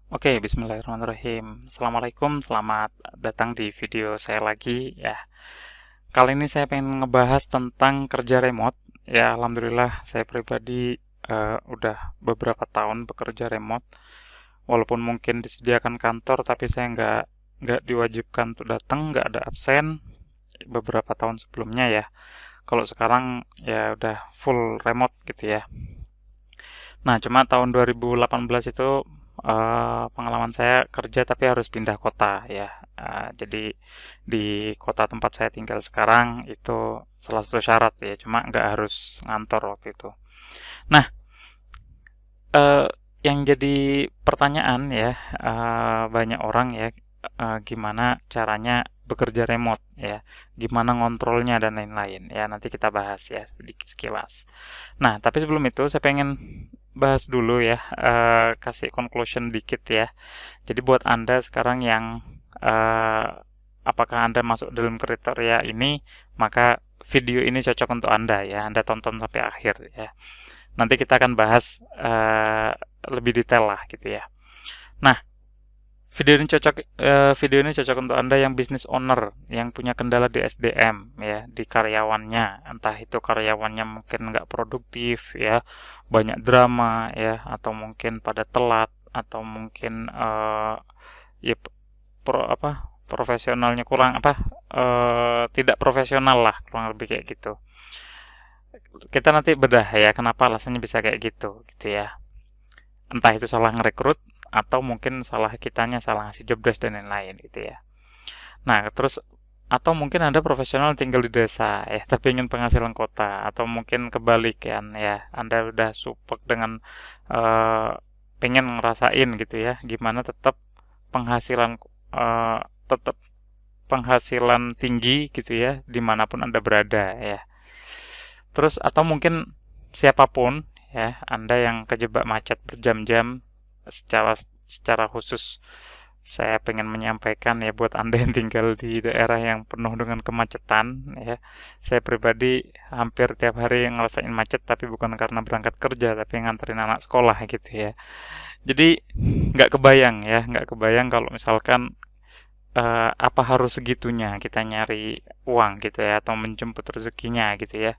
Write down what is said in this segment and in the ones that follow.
Oke, bismillahirrahmanirrahim. Assalamualaikum, selamat datang di video saya lagi ya. Kali ini saya pengen ngebahas tentang kerja remote. Ya, alhamdulillah saya pribadi udah beberapa tahun bekerja remote. Walaupun mungkin disediakan kantor, tapi saya nggak diwajibkan untuk datang, nggak ada absen beberapa tahun sebelumnya ya. Kalau sekarang ya udah full remote gitu ya. Nah, cuma tahun 2018 itu pengalaman saya kerja tapi harus pindah kota ya. Jadi di kota tempat saya tinggal sekarang itu salah satu syarat ya, cuma nggak harus ngantor waktu itu. Nah, eh, yang jadi pertanyaan ya, banyak orang ya, gimana caranya bekerja remote ya, gimana ngontrolnya dan lain-lain ya. Nanti kita bahas ya sedikit sekilas. Nah, tapi sebelum itu saya pengen bahas dulu ya, kasih conclusion dikit ya. Jadi buat Anda sekarang yang eh, apakah Anda masuk dalam kriteria ini, maka video ini cocok untuk Anda ya. Anda tonton sampai akhir ya. Nanti kita akan bahas lebih detail lah gitu ya. Nah, video ini cocok untuk Anda yang business owner, yang punya kendala di SDM ya, di karyawannya. Entah itu karyawannya mungkin nggak produktif ya, banyak drama ya, atau mungkin pada telat, atau mungkin ya profesionalnya kurang tidak profesional lah, kurang lebih kayak gitu. Kita nanti bedah ya, kenapa alasannya bisa kayak gitu ya. Entah itu salah ngerekrut atau mungkin salah kitanya salah ngasih job desk dan lain-lain gitu ya. Nah, terus atau mungkin Anda profesional tinggal di desa ya, tapi ingin penghasilan kota atau mungkin kebalikan ya, Anda udah supek dengan eh, pengen ngerasain gitu ya, gimana penghasilan eh, tetap penghasilan tinggi gitu ya, dimanapun Anda berada ya. Terus atau mungkin siapapun ya, Anda yang kejebak macet berjam-jam secara secara khusus saya pengen menyampaikan ya buat Anda yang tinggal di daerah yang penuh dengan kemacetan ya. Saya pribadi hampir tiap hari ngerasain macet tapi bukan karena berangkat kerja tapi nganterin anak sekolah gitu ya. Jadi nggak kebayang kalau misalkan apa harus segitunya kita nyari uang gitu ya atau menjemput rezekinya gitu ya.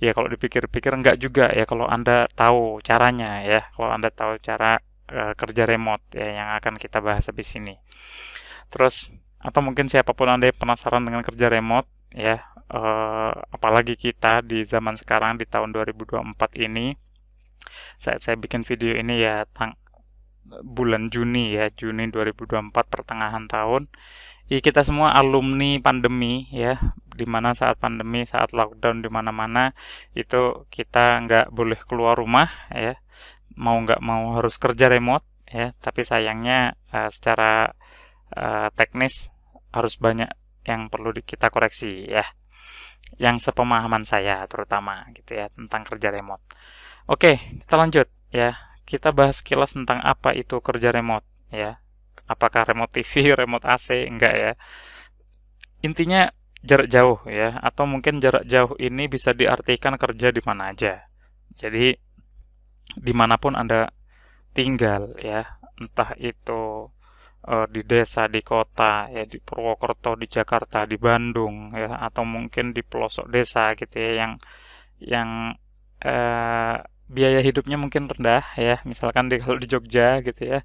Ya kalau dipikir-pikir enggak juga ya kalau Anda tahu caranya ya, kalau Anda tahu cara kerja remote ya yang akan kita bahas habis ini. Terus atau mungkin siapapun Anda yang penasaran dengan kerja remote ya, apalagi kita di zaman sekarang di tahun 2024 ini, saat saya bikin video ini ya bulan Juni ya, Juni 2024 pertengahan tahun. Ya, kita semua alumni pandemi ya, dimana saat pandemi, saat lockdown di mana-mana itu kita nggak boleh keluar rumah ya, mau nggak mau harus kerja remote ya. Tapi sayangnya secara teknis harus banyak yang perlu kita koreksi ya, yang sepemahaman saya terutama gitu ya tentang kerja remote. Oke, kita lanjut ya. Kita bahas sekilas tentang apa itu kerja remote ya. Apakah remote TV, remote AC, enggak ya. Intinya jarak jauh ya, atau mungkin jarak jauh ini bisa diartikan kerja di mana aja. Jadi dimanapun Anda tinggal ya, entah itu di desa, di kota, ya di Purwokerto, di Jakarta, di Bandung ya, atau mungkin di pelosok desa gitu ya, yang eh, biaya hidupnya mungkin rendah ya, misalkan kalau di Jogja gitu ya,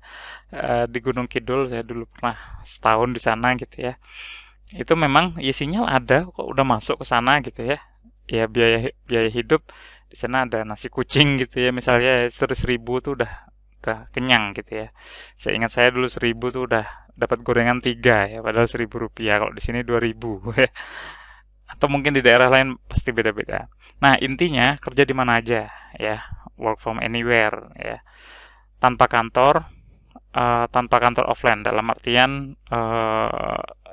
di Gunung Kidul saya dulu pernah setahun di sana gitu ya. Itu memang ya sinyal ada kok udah masuk ke sana gitu ya. Ya biaya biaya hidup di sana ada nasi kucing gitu ya misalnya 100.000 tuh udah kenyang gitu ya. Saya ingat saya dulu 1.000 tuh udah dapat gorengan 3 ya padahal 1.000 rupiah kalau di sini 2.000 ya. Atau mungkin di daerah lain pasti beda-beda. Nah intinya kerja di mana aja ya, work from anywhere ya, tanpa kantor, tanpa kantor offline dalam artian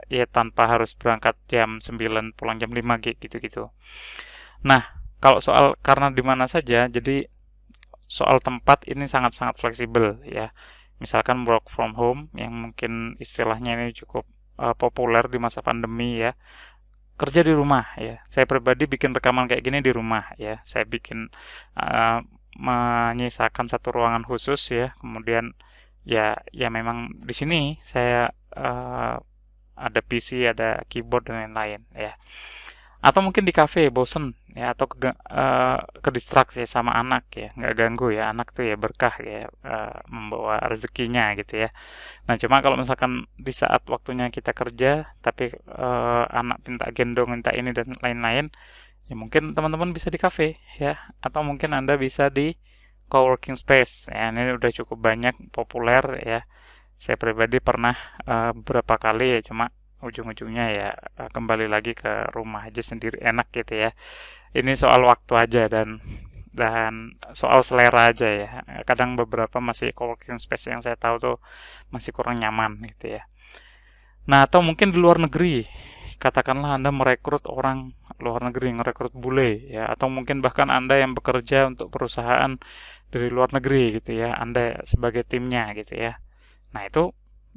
ya tanpa harus berangkat jam 9 pulang jam 5 gitu-gitu. Nah, kalau soal karena di mana saja, jadi soal tempat ini sangat-sangat fleksibel ya. Misalkan work from home yang mungkin istilahnya ini cukup populer di masa pandemi ya. Kerja di rumah ya. Saya pribadi bikin rekaman kayak gini di rumah ya. Saya bikin menyisakan satu ruangan khusus ya. Kemudian ya memang di sini saya ada PC, ada keyboard dan lain-lain ya. Atau mungkin di kafe bosen ya, atau ke distraksi sama anak ya, nggak ganggu ya, anak tuh ya berkah ya, membawa rezekinya gitu ya. Nah cuma kalau misalkan di saat waktunya kita kerja tapi anak minta gendong, minta ini dan lain-lain, ya mungkin teman-teman bisa di kafe ya, atau mungkin Anda bisa di coworking space ya. Ini udah cukup banyak populer ya. Saya pribadi pernah beberapa kali ya, cuma ujung-ujungnya ya kembali lagi ke rumah aja sendiri enak gitu ya. Ini soal waktu aja dan soal selera aja ya. Kadang beberapa masih coworking space yang saya tahu tuh masih kurang nyaman gitu ya. Nah, atau mungkin di luar negeri, katakanlah Anda merekrut orang luar negeri, merekrut bule ya, atau mungkin bahkan Anda yang bekerja untuk perusahaan dari luar negeri gitu ya, Anda sebagai timnya gitu ya. Nah, itu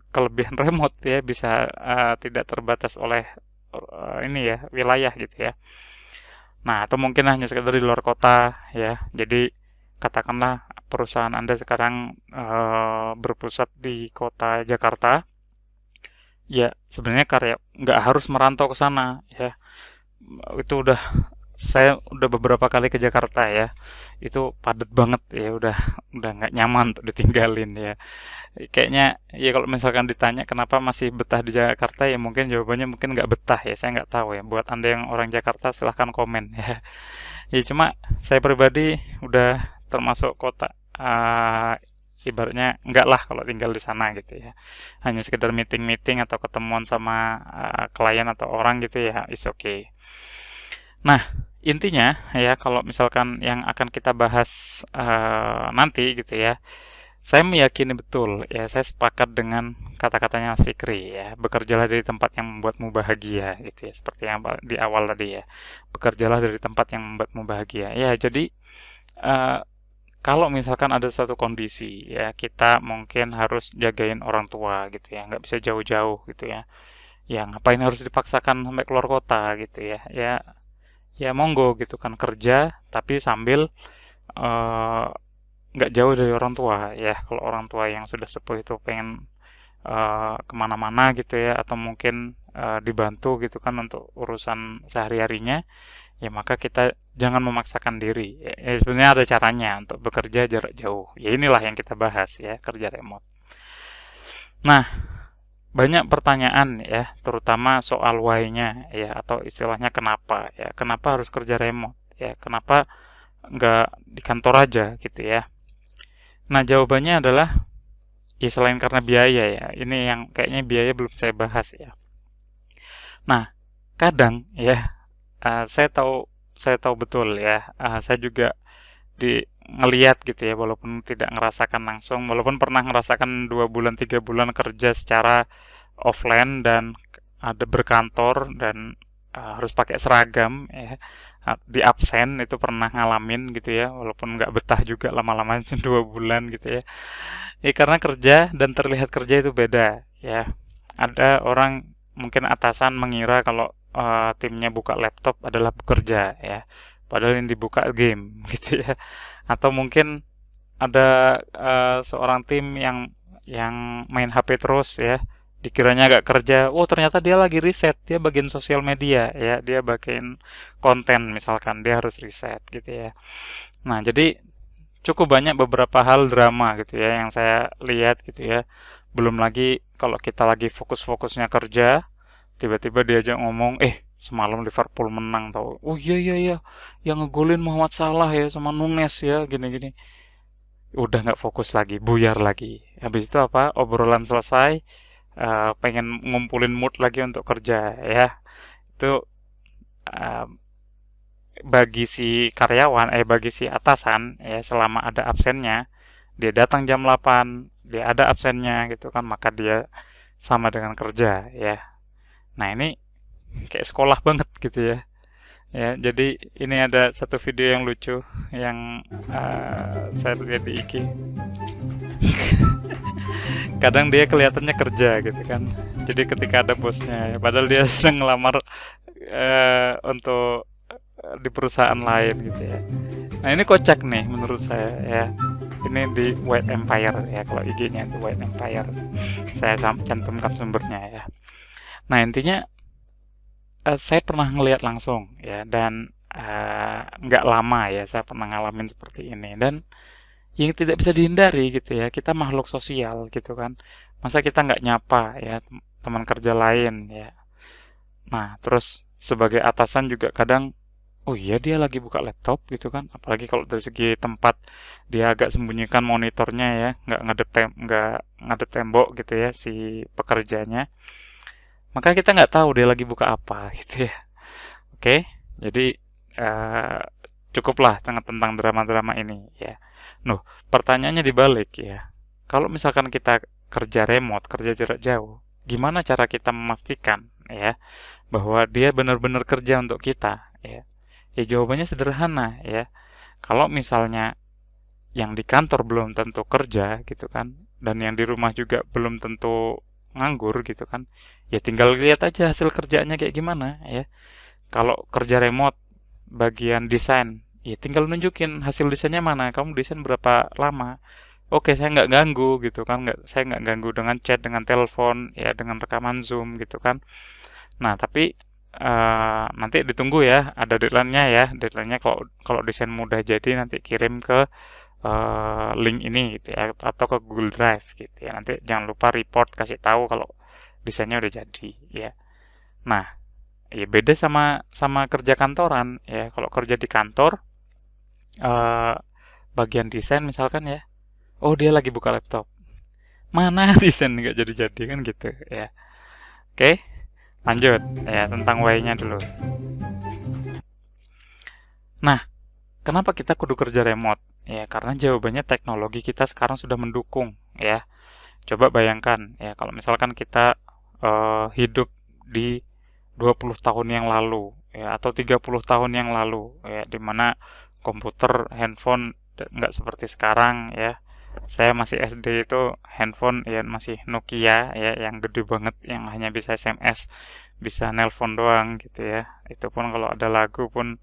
kelebihan remote ya, bisa tidak terbatas oleh ini ya, wilayah gitu ya. Nah, atau mungkin hanya sekedar di luar kota ya. Jadi katakanlah perusahaan Anda sekarang berpusat di kota Jakarta, ya sebenarnya karya nggak harus merantau ke sana ya. Itu saya udah beberapa kali ke Jakarta ya. Itu padat banget ya, udah nggak nyaman untuk ditinggalin ya. Kayaknya ya kalau misalkan ditanya kenapa masih betah di Jakarta, ya mungkin jawabannya mungkin nggak betah ya, saya nggak tahu ya. Buat Anda yang orang Jakarta silahkan komen ya. Ya cuma saya pribadi udah termasuk kota ibaratnya enggak lah kalau tinggal di sana gitu ya. Hanya sekedar meeting-meeting atau ketemuan sama klien atau orang gitu ya, is okay. Nah, intinya ya kalau misalkan yang akan kita bahas nanti gitu ya, saya meyakini betul ya, saya sepakat dengan kata-katanya Mas Fikri ya, bekerjalah dari tempat yang membuatmu bahagia gitu ya, seperti yang di awal tadi ya, bekerjalah dari tempat yang membuatmu bahagia ya. Jadi eh, kalau misalkan ada suatu kondisi ya, kita mungkin harus jagain orang tua gitu ya, nggak bisa jauh-jauh gitu ya, ya ngapain harus dipaksakan sampai keluar kota gitu ya, ya monggo gitu kan, kerja tapi sambil eh, nggak jauh dari orang tua ya. Kalau orang tua yang sudah sepuh itu pengen kemana-mana gitu ya, atau mungkin dibantu gitu kan untuk urusan sehari-harinya, ya maka kita jangan memaksakan diri ya, sebenarnya ada caranya untuk bekerja jarak jauh ya. Inilah yang kita bahas ya, kerja remote. Nah, banyak pertanyaan ya, terutama soal why-nya ya, atau istilahnya kenapa ya, kenapa harus kerja remote ya, kenapa nggak di kantor aja gitu ya. Nah, jawabannya adalah ya selain karena biaya ya, ini yang kayaknya biaya belum saya bahas ya. Nah, kadang ya saya tahu betul ya, saya juga ngeliat gitu ya, walaupun tidak ngerasakan langsung, walaupun pernah ngerasakan 2 bulan 3 bulan kerja secara offline dan ada berkantor dan harus pakai seragam ya, di absen itu pernah ngalamin gitu ya, walaupun nggak betah juga lama-lama 2 bulan gitu ya. Ya karena kerja dan terlihat kerja itu beda ya. Ada orang mungkin atasan mengira kalau timnya buka laptop adalah bekerja ya, padahal yang dibuka game gitu ya. Atau mungkin ada seorang tim yang main HP terus ya, dikiranya agak kerja, oh ternyata dia lagi riset, dia bagian sosial media ya, dia bagian konten misalkan, dia harus riset gitu ya. Nah jadi cukup banyak beberapa hal drama gitu ya yang saya lihat gitu ya. Belum lagi kalau kita lagi fokus-fokusnya kerja, tiba-tiba diajak ngomong, semalam Liverpool menang tau. Oh iya iya iya, yang ngegolin Muhammad Salah ya sama Nunes ya, gini-gini. Udah nggak fokus lagi, buyar lagi. Habis itu apa? Obrolan selesai, pengen ngumpulin mood lagi untuk kerja ya. Itu eh, bagi si atasan ya, selama ada absennya, dia datang jam 8, dia ada absennya gitu kan, maka dia sama dengan kerja ya. Nah, ini kayak sekolah banget gitu ya. Ya, jadi ini ada satu video yang lucu yang saya lihat di IG. Kadang dia kelihatannya kerja gitu kan. Jadi ketika ada bosnya, ya, padahal dia sedang ngelamar untuk di perusahaan lain gitu ya. Nah, ini kocak nih menurut saya ya. Ini di White Empire ya, kalau IG-nya di White Empire. Saya cantumkan sumbernya ya. Nah, intinya saya pernah ngelihat langsung ya, dan nggak lama ya saya pernah ngalamin seperti ini, dan yang tidak bisa dihindari gitu ya, kita makhluk sosial gitu kan, masa kita nggak nyapa ya teman kerja lain ya. Nah, terus sebagai atasan juga kadang, oh iya dia lagi buka laptop gitu kan, apalagi kalau dari segi tempat dia agak sembunyikan monitornya ya, nggak ngadep tembok gitu ya si pekerjanya, maka kita nggak tahu dia lagi buka apa gitu ya. Oke, jadi eh, cukuplah tentang drama-drama ini ya. Nuh, pertanyaannya dibalik ya. Kalau misalkan kita kerja remote, kerja jarak jauh, gimana cara kita memastikan ya bahwa dia benar-benar kerja untuk kita ya? Ya jawabannya sederhana ya. Kalau misalnya yang di kantor belum tentu kerja gitu kan, dan yang di rumah juga belum tentu nganggur gitu kan, ya tinggal lihat aja hasil kerjaannya kayak gimana ya. Kalau kerja remote bagian desain, ya tinggal nunjukin hasil desainnya mana, kamu desain berapa lama. Oke, saya nggak ganggu gitu kan, saya nggak ganggu dengan chat, dengan telepon, ya dengan rekaman Zoom gitu kan. Nah, tapi nanti ditunggu ya, ada deadline-nya ya. Deadline-nya kalau kalau desain mudah jadi nanti kirim ke link ini gitu ya, atau ke Google Drive gitu ya. Nanti jangan lupa report, kasih tahu kalau desainnya udah jadi ya. Nah, ya beda sama sama kerja kantoran ya. Kalau kerja di kantor, eh, bagian desain misalkan ya, oh dia lagi buka laptop, mana desain nggak jadi-jadi kan gitu ya. Oke, lanjut ya tentang why-nya dulu. Nah, kenapa kita kudu kerja remote? Ya, karena jawabannya teknologi kita sekarang sudah mendukung ya. Coba bayangkan ya, kalau misalkan kita hidup di 20 tahun yang lalu ya, atau 30 tahun yang lalu ya, dimana komputer, handphone nggak seperti sekarang ya. Saya masih SD itu handphone ya masih Nokia ya, yang gede banget, yang hanya bisa SMS, bisa nelpon doang gitu ya. Itu pun kalau ada lagu pun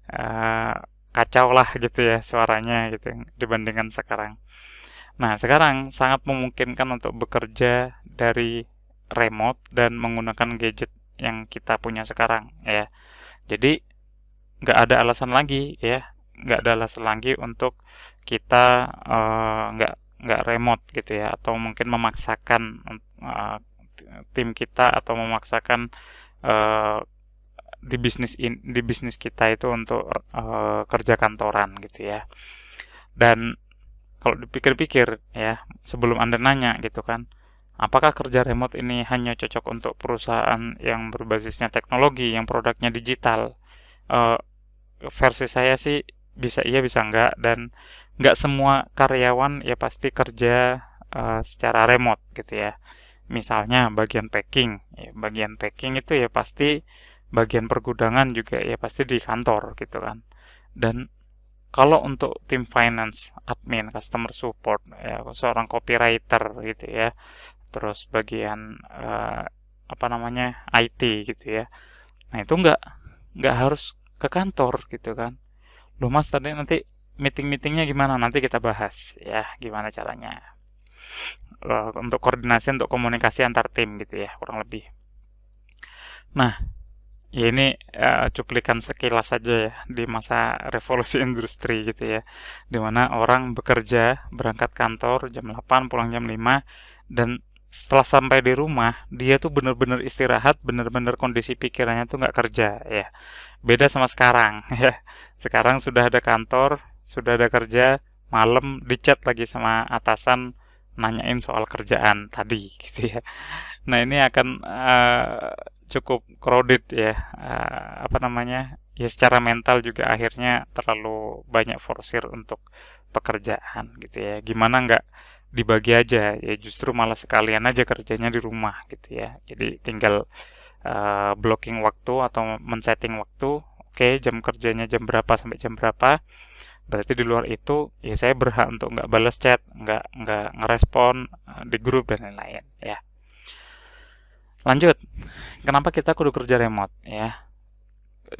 eh, kacau lah gitu ya suaranya gitu dibandingkan sekarang. Nah, sekarang sangat memungkinkan untuk bekerja dari remote dan menggunakan gadget yang kita punya sekarang ya. Jadi nggak ada alasan lagi ya, nggak ada alasan lagi untuk kita nggak remote gitu ya, atau mungkin memaksakan tim kita, atau memaksakan eh, di bisnis kita itu untuk kerja kantoran gitu ya. Dan kalau dipikir-pikir ya, sebelum Anda nanya gitu kan, apakah kerja remote ini hanya cocok untuk perusahaan yang berbasisnya teknologi, yang produknya digital? Eh, Versi saya sih bisa iya bisa enggak, dan enggak semua karyawan ya pasti kerja secara remote gitu ya. Misalnya bagian packing, ya, bagian packing itu ya pasti, bagian pergudangan juga ya pasti di kantor gitu kan. Dan kalau untuk tim finance, admin, customer support, ya, seorang copywriter gitu ya, terus bagian apa namanya IT gitu ya. Nah itu nggak harus ke kantor gitu kan. Loh mas, tadi nanti meeting-meetingnya gimana? Nanti kita bahas ya gimana caranya. Untuk koordinasi, untuk komunikasi antar tim gitu ya kurang lebih. Nah, ya ini cuplikan sekilas saja ya di masa revolusi industri gitu ya, dimana orang bekerja, berangkat kantor jam 8, pulang jam 5, dan setelah sampai di rumah dia tuh bener-bener istirahat, bener-bener kondisi pikirannya tuh nggak kerja ya. Beda sama sekarang ya. Sekarang sudah ada kantor, sudah ada kerja, malam dicat lagi sama atasan nanyain soal kerjaan tadi gitu ya. Nah, ini akan cukup crowded ya, apa namanya, ya secara mental juga akhirnya terlalu banyak forsir untuk pekerjaan gitu ya. Gimana nggak dibagi aja ya, justru malah sekalian aja kerjanya di rumah gitu ya. Jadi tinggal blocking waktu atau men-setting waktu. Oke, jam kerjanya jam berapa sampai jam berapa. Berarti di luar itu ya saya berhak untuk nggak balas chat, nggak ngerespon di grup dan lain-lain ya. Lanjut, kenapa kita kudu kerja remote ya?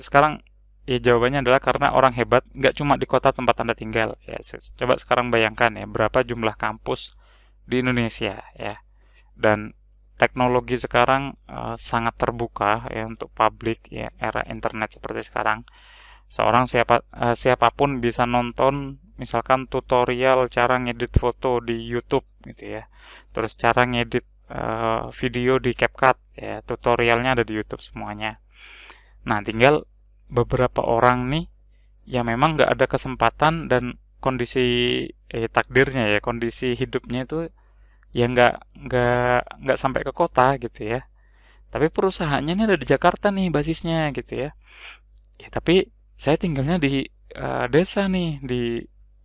Sekarang Ya jawabannya adalah karena orang hebat nggak cuma di kota tempat Anda tinggal. Ya, coba sekarang bayangkan ya berapa jumlah kampus di Indonesia ya. Dan teknologi sekarang sangat terbuka ya untuk publik ya, era internet seperti sekarang. Siapapun bisa nonton misalkan tutorial cara ngedit foto di YouTube gitu ya. Terus cara ngedit video di CapCut ya, tutorialnya ada di YouTube semuanya. Nah, tinggal beberapa orang nih ya memang nggak ada kesempatan dan kondisi takdirnya ya, kondisi hidupnya itu ya nggak sampai ke kota gitu ya. Tapi perusahaannya ini ada di Jakarta nih basisnya gitu ya. Ya tapi saya tinggalnya di desa nih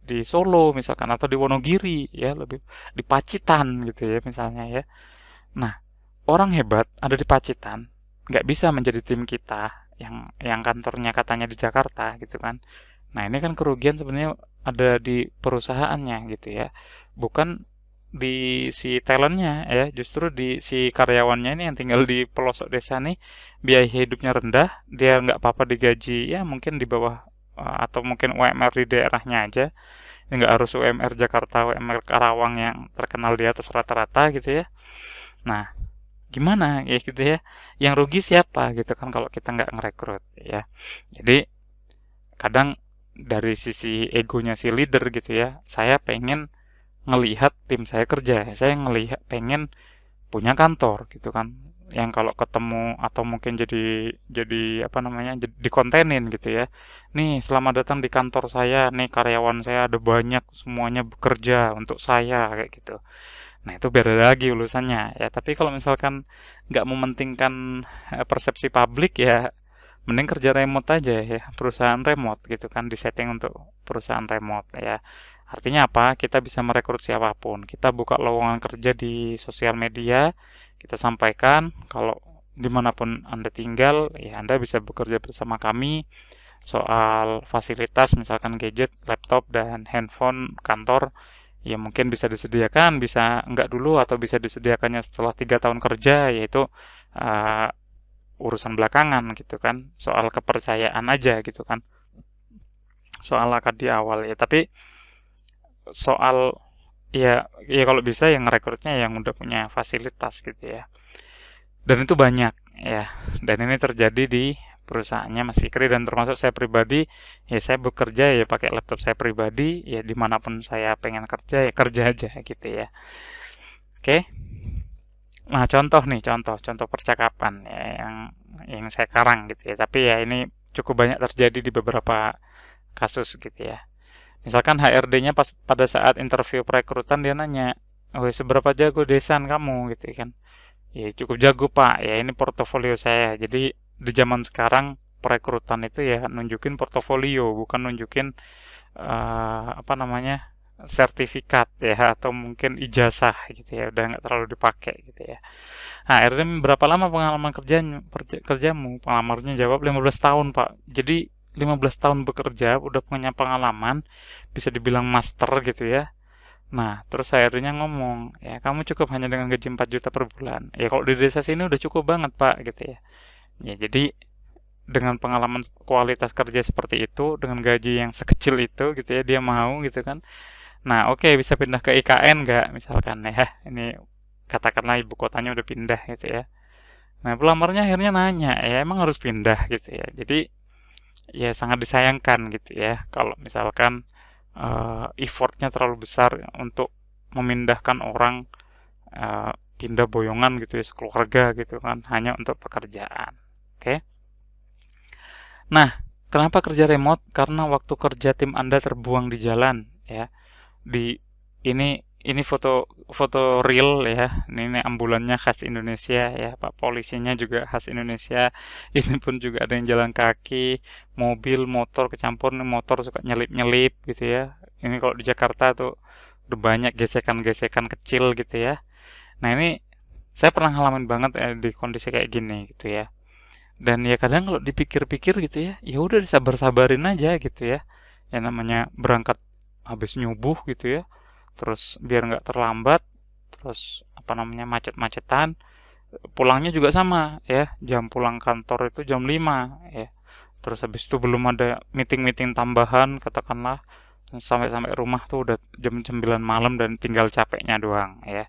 di Solo misalkan atau di Wonogiri ya, lebih di Pacitan gitu ya misalnya ya. Nah, orang hebat ada di Pacitan nggak bisa menjadi tim kita yang kantornya katanya di Jakarta gitu kan. Nah, ini kan kerugian sebenarnya ada di perusahaannya gitu ya. Bukan di si talentnya ya, justru di si karyawannya ini yang tinggal di pelosok desa nih, biaya hidupnya rendah, dia nggak apa-apa digaji ya mungkin di bawah atau mungkin UMR di daerahnya aja, ya, nggak harus UMR Jakarta, UMR Karawang yang terkenal di atas rata-rata gitu ya. Nah, gimana ya gitu ya, yang rugi siapa gitu kan kalau kita nggak ngerekrut ya. Jadi kadang dari sisi egonya si leader gitu ya, saya pengen ngelihat tim saya kerja, saya ngelihat pengen punya kantor gitu kan, yang kalau ketemu atau mungkin jadi apa namanya, dikontenin gitu ya, nih selamat datang di kantor saya, nih karyawan saya ada banyak semuanya bekerja untuk saya kayak gitu. Nah itu beda lagi urusannya ya. Tapi kalau misalkan nggak mementingkan persepsi publik ya, mending kerja remote aja ya, perusahaan remote gitu kan, disetting untuk perusahaan remote ya. Artinya apa? Kita bisa merekrut siapapun. Kita buka lowongan kerja di sosial media, kita sampaikan kalau dimanapun Anda tinggal, ya Anda bisa bekerja bersama kami. Soal fasilitas, misalkan gadget, laptop, dan handphone kantor, ya mungkin bisa disediakan, bisa enggak dulu, atau bisa disediakannya setelah 3 tahun kerja, yaitu uh, urusan belakangan gitu kan. Soal kepercayaan aja gitu kan. Soal akad di awal ya. Tapi soal ya kalau bisa yang rekrutnya yang udah punya fasilitas gitu ya. Dan itu banyak ya. Dan ini terjadi di perusahaannya Mas Fikri, dan termasuk saya pribadi ya, saya bekerja ya pakai laptop saya pribadi ya, dimanapun saya pengen kerja ya kerja aja gitu ya. Oke. Nah, contoh percakapan ya, yang saya karang gitu ya. Tapi ya ini cukup banyak terjadi di beberapa kasus gitu ya. Misalkan HRD-nya pada saat interview perekrutan dia nanya, "Oh, seberapa jago desain kamu?" gitu kan. Ya, cukup jago, Pak. Ya, ini portofolio saya. Jadi di zaman sekarang perekrutan itu ya nunjukin portofolio, bukan nunjukin apa namanya? Sertifikat ya, atau mungkin ijazah gitu ya. Udah nggak terlalu dipakai gitu ya. HRD, berapa lama pengalaman kerjamu? Pengalamannya jawab 15 tahun, Pak. Jadi 15 tahun bekerja, udah punya pengalaman, bisa dibilang master gitu ya. Nah, terus HRD-nya ngomong, ya kamu cukup hanya dengan gaji 4 juta per bulan. Ya kalau di desa sini udah cukup banget, Pak, gitu ya. Ya jadi dengan pengalaman kualitas kerja seperti itu, dengan gaji yang sekecil itu gitu ya, dia mau gitu kan. Nah, oke, bisa pindah ke IKN nggak misalkan ya. Ini katakanlah ibu kotanya udah pindah gitu ya. Nah, pelamarnya akhirnya nanya, ya emang harus pindah gitu ya. Jadi ya sangat disayangkan gitu ya kalau misalkan effortnya terlalu besar untuk memindahkan orang, pindah boyongan gitu ya, sekeluarga gitu kan, hanya untuk pekerjaan. Oke. Nah, kenapa kerja remote? Karena waktu kerja tim Anda terbuang di jalan ya. Di ini foto real ya. Ini ambulannya khas Indonesia ya, Pak polisinya juga khas Indonesia. Ini pun juga ada yang jalan kaki, mobil, motor kecampur. Nih motor suka nyelip-nyelip gitu ya. Ini kalau di Jakarta tuh udah banyak gesekan-gesekan kecil gitu ya. Nah, ini saya pernah ngalamin banget di kondisi kayak gini gitu ya. Dan ya kadang kalau dipikir-pikir gitu ya, ya udah disabar-sabarin aja gitu ya. Yang namanya berangkat habis nyubuh gitu ya, terus biar nggak terlambat, terus apa namanya macet-macetan, pulangnya juga sama ya, jam pulang kantor itu jam 5 ya, Terus habis itu belum ada meeting-meeting tambahan, katakanlah sampai rumah tuh udah jam 9 malam dan tinggal capeknya doang ya.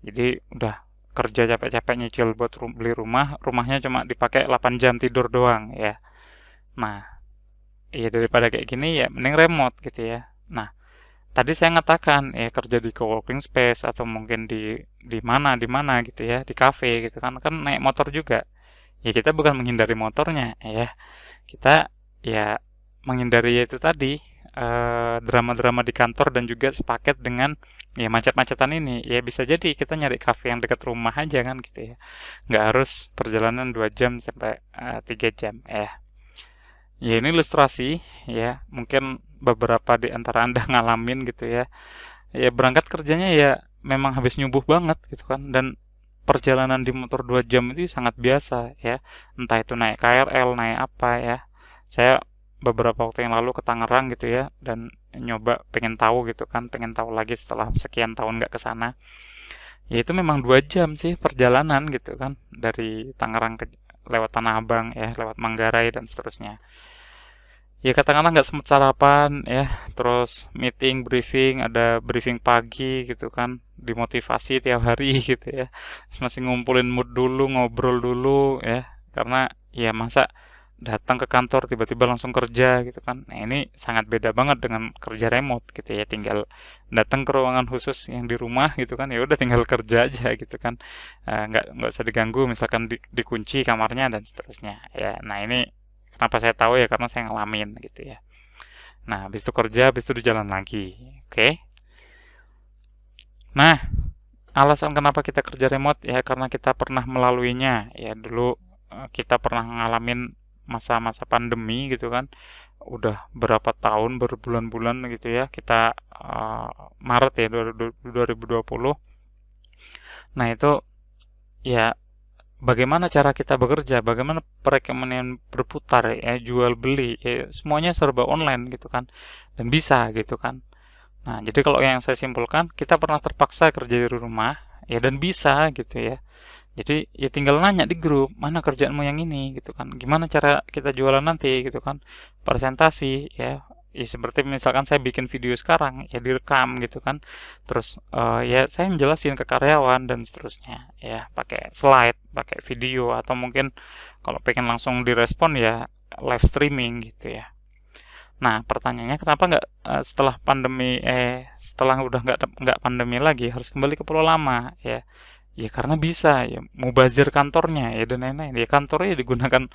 Jadi udah kerja capek-capek nyicil buat beli rumah, rumahnya cuma dipakai 8 jam tidur doang ya. Nah, ya daripada kayak gini ya mending remote gitu ya. Nah, tadi saya ngatakan ya kerja di coworking space atau mungkin di mana gitu ya, di cafe gitu kan kan naik motor juga. Ya kita bukan menghindari motornya ya. Kita ya menghindari itu tadi drama-drama di kantor dan juga sepaket dengan ya macet-macetan ini. Ya bisa jadi kita nyari kafe yang dekat rumah aja kan gitu ya. Nggak harus perjalanan 2 jam sampai 3 jam ya. Ya ini ilustrasi ya, mungkin beberapa di antara Anda ngalamin gitu ya. Ya berangkat kerjanya ya memang habis nyubuh banget gitu kan dan perjalanan di motor 2 jam itu sangat biasa ya. Entah itu naik KRL, naik apa ya. Saya beberapa waktu yang lalu ke Tangerang gitu ya dan nyoba pengen tahu gitu kan, pengen tahu lagi setelah sekian tahun nggak ke sana. Ya itu memang 2 jam sih perjalanan gitu kan dari Tangerang ke lewat Tanah Abang ya, lewat Manggarai dan seterusnya. Ya katakanlah nggak sempat sarapan ya, terus meeting, briefing, ada briefing pagi gitu kan, dimotivasi tiap hari gitu ya. Terus masih ngumpulin mood dulu, ngobrol dulu ya, karena ya masa datang ke kantor tiba-tiba langsung kerja gitu kan. Nah ini sangat beda banget dengan kerja remote gitu ya, tinggal datang ke ruangan khusus yang di rumah gitu kan, ya udah tinggal kerja aja gitu kan. Nggak usah diganggu, misalkan dikunci kamarnya dan seterusnya ya. Nah ini kenapa saya tahu ya karena saya ngalamin gitu ya. Nah, habis itu kerja, habis itu jalan lagi. Oke. Nah, alasan kenapa kita kerja remote ya karena kita pernah melaluinya. Ya dulu kita pernah ngalamin masa-masa pandemi gitu kan. Udah berapa tahun, berbulan-bulan gitu ya. Kita Maret ya 2020. Nah, itu ya bagaimana cara kita bekerja, bagaimana perekonomian berputar ya, jual beli, ya, semuanya serba online gitu kan, dan bisa gitu kan. Nah, jadi kalau yang saya simpulkan, kita pernah terpaksa kerja di rumah, ya dan bisa gitu ya. Jadi ya tinggal nanya di grup, mana kerjaanmu yang ini gitu kan, gimana cara kita jualan nanti gitu kan, presentasi ya. Ya seperti misalkan saya bikin video sekarang ya direkam gitu kan terus ya saya menjelasin ke karyawan dan seterusnya ya pakai slide pakai video atau mungkin kalau pengen langsung direspon ya live streaming gitu ya. Nah pertanyaannya kenapa nggak setelah udah nggak pandemi lagi harus kembali ke pulau lama ya. Ya karena bisa ya mubazir kantornya ya dan lain-lain. Ya kantornya digunakan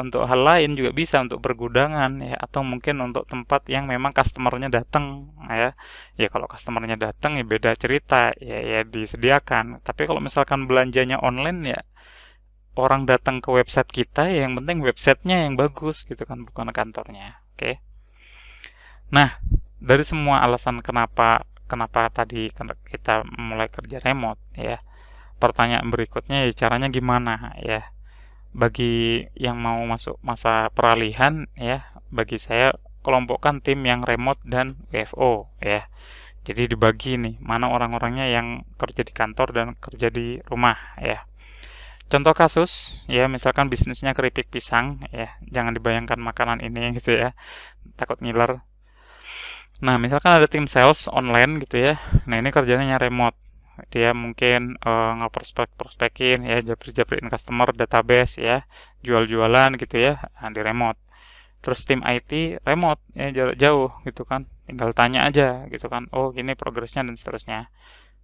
untuk hal lain juga bisa untuk bergudangan ya atau mungkin untuk tempat yang memang customernya datang ya. Ya kalau customernya datang ya beda cerita ya disediakan. Tapi kalau misalkan belanjanya online ya orang datang ke website kita ya yang penting websitenya yang bagus gitu kan bukan kantornya. Oke. Nah, dari semua alasan kenapa tadi kita mulai kerja remote ya pertanyaan berikutnya ya caranya gimana ya bagi yang mau masuk masa peralihan ya bagi saya kelompokkan tim yang remote dan WFO ya jadi dibagi nih mana orang-orangnya yang kerja di kantor dan kerja di rumah ya contoh kasus ya misalkan bisnisnya keripik pisang ya jangan dibayangkan makanan ini gitu ya takut ngiler. Nah misalkan ada tim sales online gitu ya nah ini kerjanya remote dia mungkin ngeprospekin ya japri-japriin customer database ya jual-jualan gitu ya di remote terus tim IT remote ya jarak jauh gitu kan tinggal tanya aja gitu kan oh gini progresnya dan seterusnya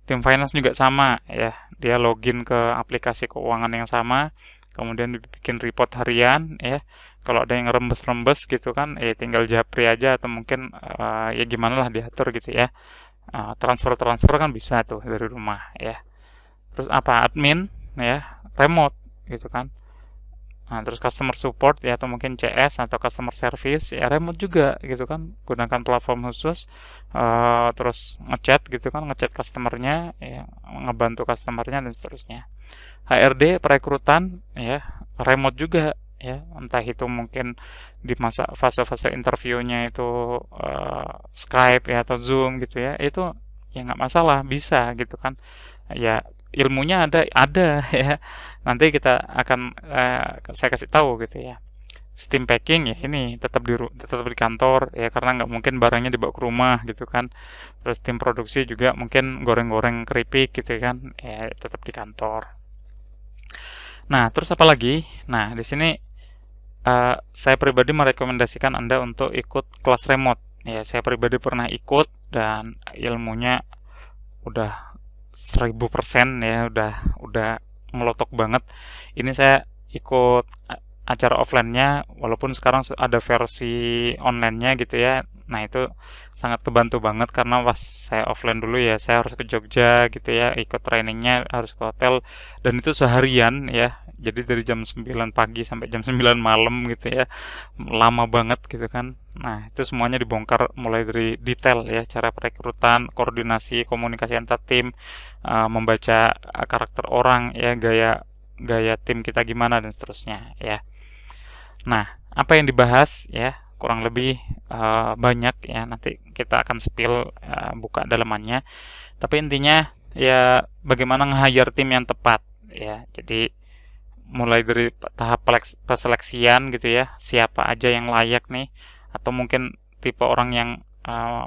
tim finance juga sama ya dia login ke aplikasi keuangan yang sama kemudian bikin report harian ya kalau ada yang rembes-rembes gitu kan tinggal japri aja atau mungkin ya gimana lah diatur gitu ya transfer kan bisa tuh dari rumah ya terus apa admin ya remote gitu kan nah, terus customer support ya atau mungkin CS atau customer service ya remote juga gitu kan gunakan platform khusus terus ngechat gitu kan ngechat customernya ya ngebantu customernya dan seterusnya HRD perekrutan ya remote juga ya entah itu mungkin di masa fase-fase interviewnya itu Skype ya atau Zoom gitu ya itu ya nggak masalah bisa gitu kan ya ilmunya ada ya nanti kita akan saya kasih tahu gitu ya steam packing ya ini tetap di kantor ya, karena nggak mungkin barangnya dibawa ke rumah gitu kan. Terus tim produksi juga mungkin goreng-goreng keripik gitu kan, ya tetap di kantor. Nah, terus apa lagi? Nah, di sini saya pribadi merekomendasikan Anda untuk ikut kelas remote. Ya, saya pribadi pernah ikut dan ilmunya udah 1000% ya, udah ngelotok banget. Ini saya ikut acara offline-nya, walaupun sekarang ada versi online-nya gitu ya. Nah, itu sangat kebantu banget karena pas saya offline dulu ya, saya harus ke Jogja gitu ya, ikut trainingnya harus ke hotel, dan itu seharian ya. Jadi dari jam 9 pagi sampai jam 9 malam gitu ya. Lama banget gitu kan. Nah, itu semuanya dibongkar mulai dari detail ya, cara perekrutan, koordinasi, komunikasi antar tim, membaca karakter orang ya, gaya gaya tim kita gimana dan seterusnya ya. Nah, apa yang dibahas ya kurang lebih banyak ya, nanti kita akan spill buka dalamannya. Tapi intinya ya bagaimana nge-hire tim yang tepat ya. Jadi mulai dari tahap perseleksian gitu ya, siapa aja yang layak nih, atau mungkin tipe orang yang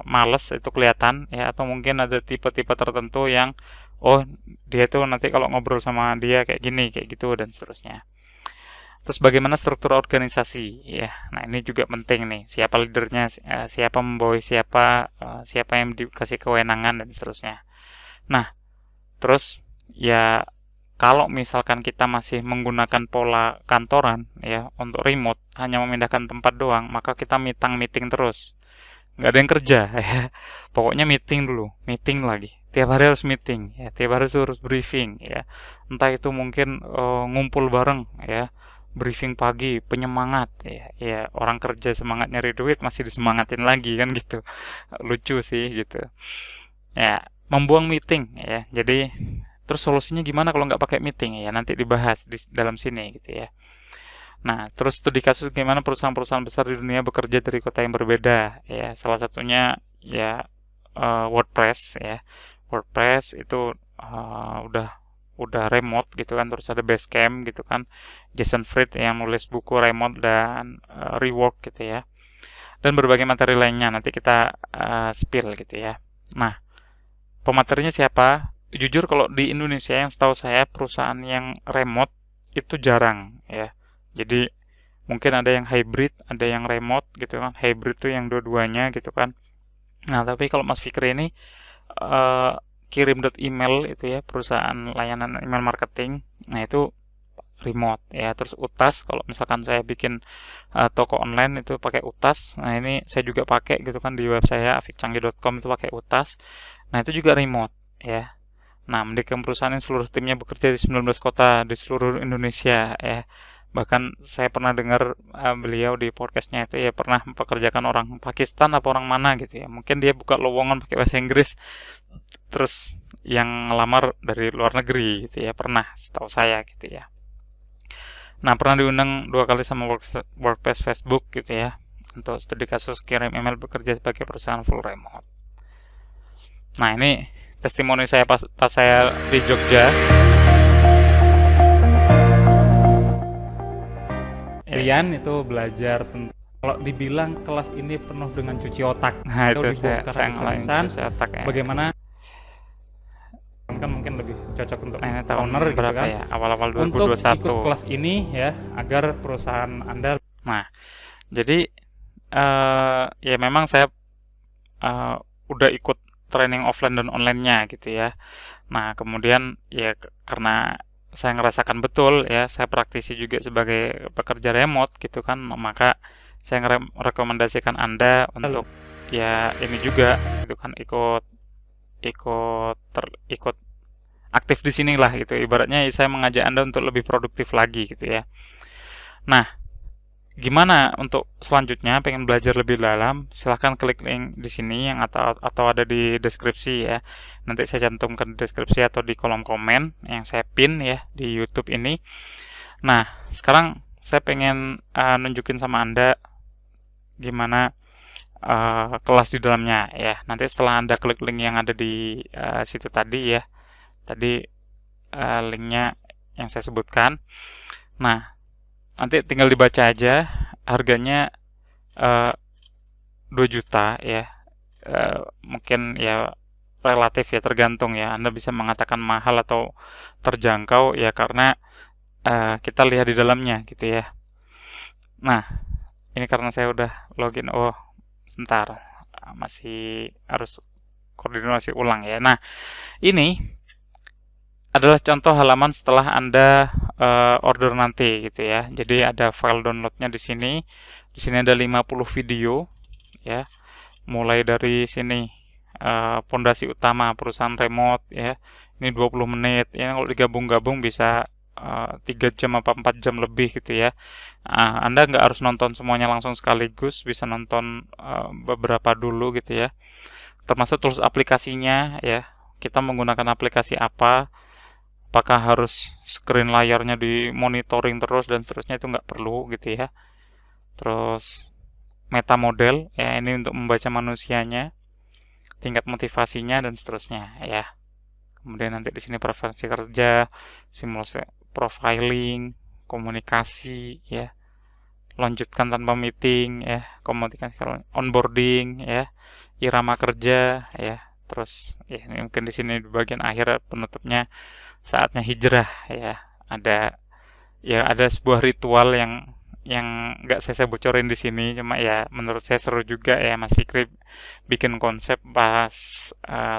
males itu kelihatan ya, atau mungkin ada tipe-tipe tertentu yang oh dia tuh nanti kalau ngobrol sama dia kayak gini kayak gitu dan seterusnya. Terus bagaimana struktur organisasi ya. Nah, ini juga penting nih. Siapa leadernya, siapa membawahi siapa, siapa yang dikasih kewenangan dan seterusnya. Nah, terus ya kalau misalkan kita masih menggunakan pola kantoran ya untuk remote, hanya memindahkan tempat doang, maka kita meeting terus. Nggak ada yang kerja ya. Pokoknya meeting dulu, meeting lagi. Tiap hari harus meeting ya, tiap hari harus briefing ya. Entah itu mungkin ngumpul bareng ya, briefing pagi, penyemangat ya. Ya orang kerja semangat nyari duit masih disemangatin lagi kan gitu. Lucu sih gitu. Ya, membuang meeting ya. Jadi terus solusinya gimana kalau nggak pakai meeting ya? Nanti dibahas di dalam sini gitu ya. Nah, terus studi kasus gimana perusahaan-perusahaan besar di dunia bekerja dari kota yang berbeda ya. Salah satunya ya WordPress ya. WordPress itu udah remote gitu kan, terus ada Basecamp gitu kan. Jason Fried yang nulis buku remote dan rework gitu ya. Dan berbagai materi lainnya nanti kita spill gitu ya. Nah, pematerinya siapa? Jujur kalau di Indonesia yang setahu saya perusahaan yang remote itu jarang ya. Jadi mungkin ada yang hybrid, ada yang remote gitu kan. Hybrid itu yang dua-duanya gitu kan. Nah, tapi kalau Mas Fikri ini kirim email itu ya, perusahaan layanan email marketing. Nah, itu remote ya. Terus UTAS, kalau misalkan saya bikin toko online itu pakai UTAS. Nah, ini saya juga pakai gitu kan di web saya afikcanggih.com itu pakai UTAS. Nah, itu juga remote ya. Nah, mendirikan perusahaan yang seluruh timnya bekerja di 19 kota di seluruh Indonesia ya. Bahkan saya pernah dengar beliau di podcastnya itu ya pernah mempekerjakan orang Pakistan apa orang mana gitu ya. Mungkin dia buka lowongan pakai bahasa Inggris, terus yang ngelamar dari luar negeri gitu ya, pernah setahu saya gitu ya. Nah, pernah diundang 2 kali sama Workplace Facebook gitu ya, untuk studi kasus kirim email bekerja sebagai perusahaan full remote. Nah, ini testimoni saya pas saya di Jogja. Rian itu belajar tentang, kalau dibilang kelas ini penuh dengan cuci otak. Nah, itu itu dibongkar saya ngalamin habis-habisan. cuci otak ya. Bagaimana kan mungkin lebih cocok untuk Nah, ini tahun owner gitu berapa kan. ya? Awal-awal Untuk 2021. ikut kelas ini ya agar perusahaan Anda. Nah, jadi ya memang saya udah ikut training offline dan online-nya gitu ya. Nah, kemudian ya karena saya ngerasakan betul ya, saya praktisi juga sebagai pekerja remote gitu kan, maka saya merekomendasikan Anda untuk ya ini juga gitu kan, ikut aktif di sini lah gitu. Ibaratnya saya mengajak Anda untuk lebih produktif lagi gitu ya. Nah, gimana untuk selanjutnya pengen belajar lebih dalam, silahkan klik link di sini yang atau ada di deskripsi ya. Nanti saya cantumkan di deskripsi atau di kolom komen yang saya pin ya di YouTube ini. Nah, sekarang saya pengen nunjukin sama Anda gimana kelas di dalamnya ya. Nanti setelah Anda klik link yang ada di situ tadi ya. Tadi linknya yang saya sebutkan. Nah, nanti tinggal dibaca aja harganya 2 juta ya. Mungkin ya relatif ya, tergantung ya. Anda bisa mengatakan mahal atau terjangkau ya karena kita lihat di dalamnya gitu ya. Nah, ini karena saya udah login. Oh, sebentar. Masih harus koordinasi ulang ya. Nah, ini adalah contoh halaman setelah Anda order nanti gitu ya. Jadi ada file downloadnya di sini. Di sini ada 50 video ya. Mulai dari sini pondasi utama perusahaan remote ya. Ini 20 menit. Ya kalau digabung-gabung bisa 3 jam apa 4 jam lebih gitu ya. Anda nggak harus nonton semuanya langsung sekaligus, bisa nonton beberapa dulu gitu ya. Termasuk tools aplikasinya ya. Kita menggunakan aplikasi apa? Apakah harus screen layarnya di monitoring terus dan seterusnya, itu nggak perlu gitu ya. Terus meta model ya, ini untuk membaca manusianya, tingkat motivasinya dan seterusnya ya. Kemudian nanti di sini preferensi kerja, simulasi profiling, komunikasi ya, lanjutkan tanpa meeting ya, komunikasi onboarding ya, irama kerja ya. Terus ya ini mungkin di sini di bagian akhir penutupnya saatnya hijrah ya. Ada sebuah ritual yang nggak saya bocorin di sini, cuma ya menurut saya seru juga ya Mas Fikri bikin konsep pas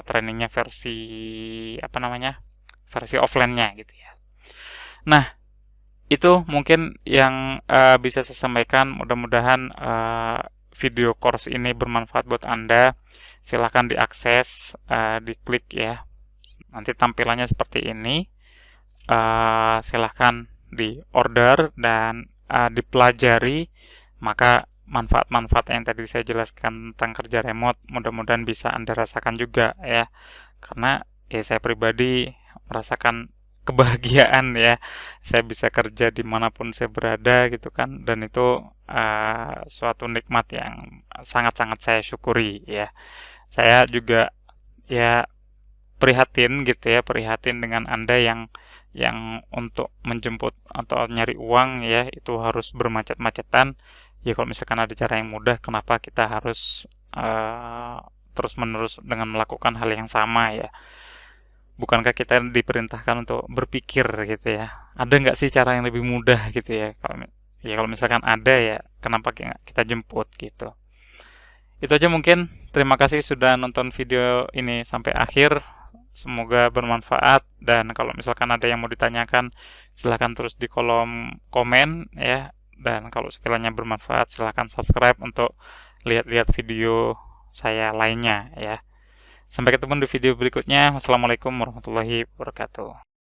trainingnya versi apa namanya, versi offline-nya gitu ya. Nah, itu mungkin yang bisa saya sampaikan. Mudah-mudahan video course ini bermanfaat buat Anda. Silahkan diakses, diklik ya. Nanti tampilannya seperti ini. Silahkan di order dan dipelajari. Maka manfaat-manfaat yang tadi saya jelaskan tentang kerja remote mudah-mudahan bisa Anda rasakan juga ya. Karena ya saya pribadi merasakan kebahagiaan ya, saya bisa kerja dimanapun saya berada gitu kan, dan itu suatu nikmat yang sangat-sangat saya syukuri ya. Saya juga ya prihatin gitu ya, prihatin dengan Anda yang untuk menjemput atau nyari uang ya itu harus bermacet-macetan. Ya kalau misalkan ada cara yang mudah, kenapa kita harus terus-menerus dengan melakukan hal yang sama ya. Bukankah kita diperintahkan untuk berpikir gitu ya? Ada nggak sih cara yang lebih mudah gitu ya? Kalau misalkan ada ya, kenapa kita jemput gitu? Itu aja mungkin. Terima kasih sudah nonton video ini sampai akhir. Semoga bermanfaat, dan kalau misalkan ada yang mau ditanyakan, silahkan terus di kolom komen ya. Dan kalau sekiranya bermanfaat, silahkan subscribe untuk lihat-lihat video saya lainnya ya. Sampai ketemu di video berikutnya. Wassalamualaikum warahmatullahi wabarakatuh.